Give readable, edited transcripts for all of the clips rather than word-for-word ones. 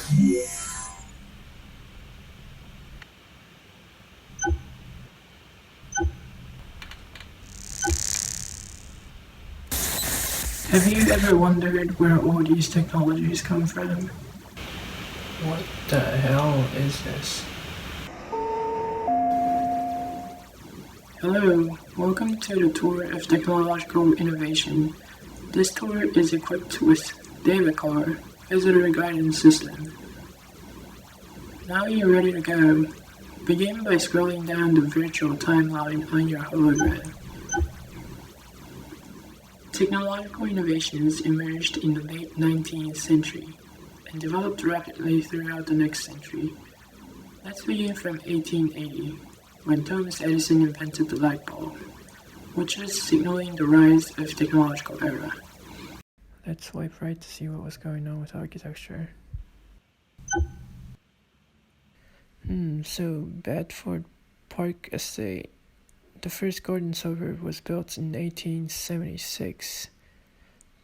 Have you ever wondered where all these technologies come from? What the hell is this? Hello, welcome to the tour of technological innovation. This tour is equipped with DevaCar Visitor Guidance System. Now you're ready to go. Begin by scrolling down the virtual timeline on your hologram. Technological innovations emerged in the late 19th century and developed rapidly throughout the next century. Let's begin from 1880, when Thomas Edison invented the light bulb, which was signaling the rise of technological era. Let's swipe right to see what was going on with architecture. So Bedford Park Estate. The first garden suburb was built in 1876.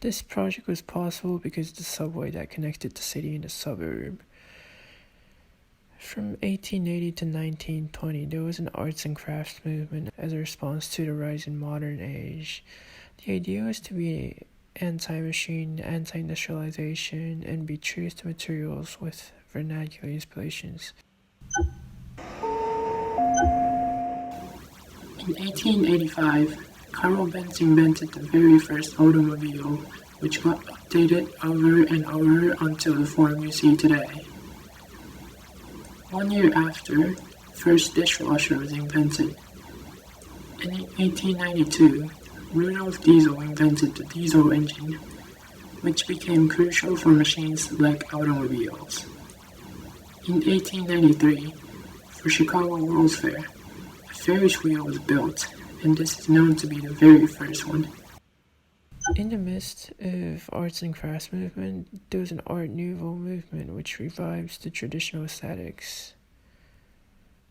This project was possible because of the subway that connected the city and the suburb. From 1880 to 1920, there was an arts and crafts movement as a response to the rise in modern age. The idea was to be anti-machine, anti-industrialization, and be true to materials with vernacular inspirations. In 1885, Carl Benz invented the very first automobile, which got updated over and over until the form you see today. 1 year after, first dishwasher was invented. And in 1892, Rudolf Diesel invented the diesel engine, which became crucial for machines like automobiles. In 1893, for Chicago World's Fair, a Ferris wheel was built, and this is known to be the very first one. In the midst of arts and crafts movement, there was an Art Nouveau movement which revives the traditional aesthetics.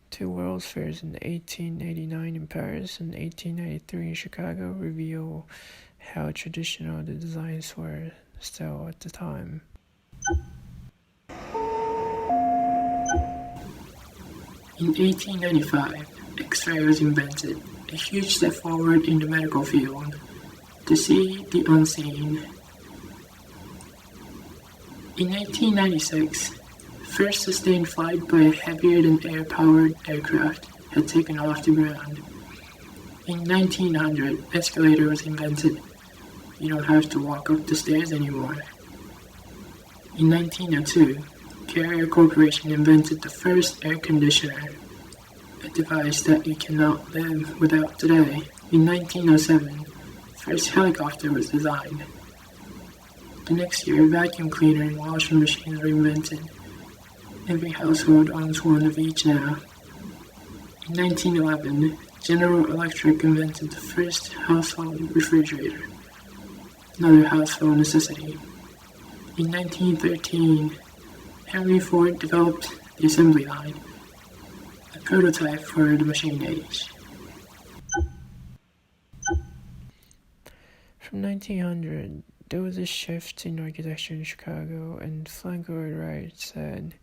Two World's Fairs in 1889 in Paris and 1893 in Chicago reveal how traditional the designs were still at the time. In 1895, X-ray was invented, a huge step forward in the medical field, to see the unseen. In 1896, first sustained flight by a heavier-than-air-powered aircraft had taken off the ground. In 1900, escalator was invented. You don't have to walk up the stairs anymore. In 1902, Carrier Corporation invented the first air conditioner, a device that we cannot live without today. In 1907, first helicopter was designed. The next year, vacuum cleaner and washing machines were invented. Every household owns one of each now. In 1911, General Electric invented the first household refrigerator, another household necessity. In 1913, Henry Ford developed the assembly line, a prototype for the machine age. From 1900, there was a shift in architecture in Chicago, and Frank Lloyd Wright said,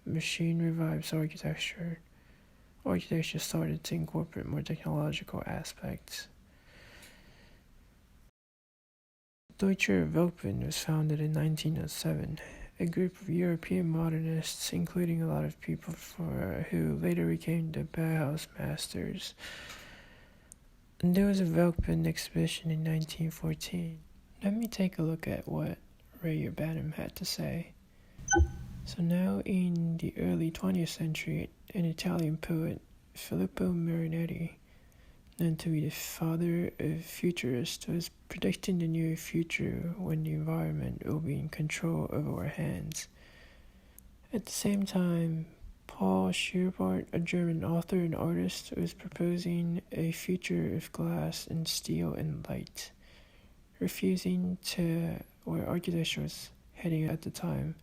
"Machine revives architecture." Architecture started to incorporate more technological aspects. Deutscher Weltbund was founded in 1907, a group of European modernists, including a lot of people who later became the Bauhaus masters. And there was a Weltbund exhibition in 1914. Let me take a look at what Ray Badham had to say. So now in the early 20th century, an Italian poet, Filippo Marinetti, known to be the father of futurists, was predicting the near future when the environment will be in control of our hands. At the same time, Paul Scheubart, a German author and artist, was proposing a future of glass and steel and light, refusing to where architecture was heading at the time,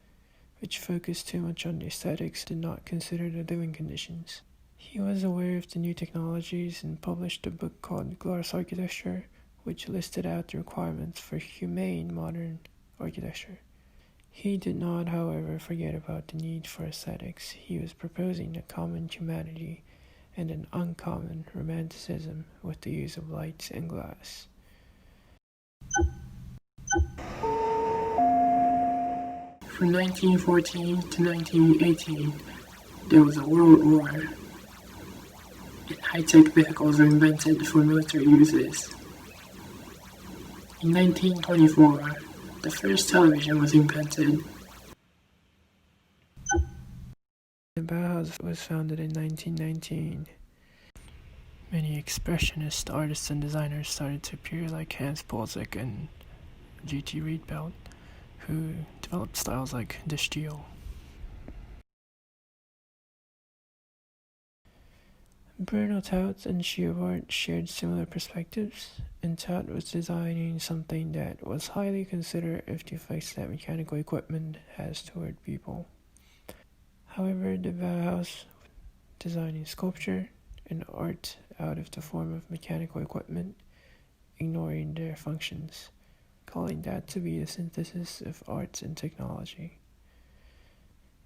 which focused too much on the aesthetics, did not consider the living conditions. He was aware of the new technologies and published a book called Glass Architecture, which listed out the requirements for humane modern architecture. He did not, however, forget about the need for aesthetics. He was proposing a common humanity and an uncommon romanticism with the use of lights and glass. From 1914 to 1918, there was a world war, and high-tech vehicles were invented for military uses. In 1924, the first television was invented. The Bauhaus was founded in 1919. Many expressionist artists and designers started to appear, like Hans Polzek and G.T. Rietveld, who developed styles like the Stil. Bruno Taut and Chiavart shared similar perspectives, and Taut was designing something that was highly considerate of the effects that mechanical equipment has toward people. However, the Bauhaus, designing sculpture and art out of the form of mechanical equipment, ignoring their functions, calling that to be the synthesis of arts and technology.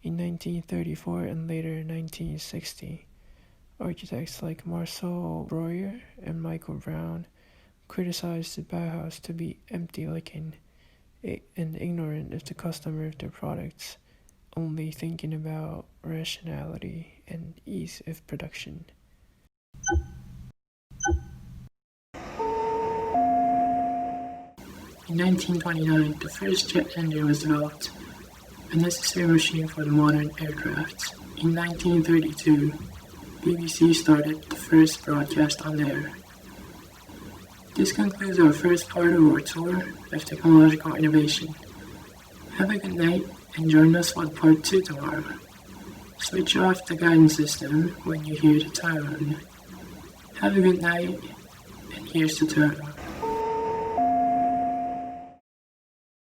In 1934 and later 1960, architects like Marcel Breuer and Michael Brown criticized the Bauhaus to be empty-looking and ignorant of the customer of their products, only thinking about rationality and ease of production. In 1929, the first jet engine was developed, a necessary machine for the modern aircraft. In 1932, BBC started the first broadcast on the air. This concludes our first part of our tour of technological innovation. Have a good night and join us for part 2 tomorrow. Switch off the guidance system when you hear the tone. Have a good night, and here's the tone.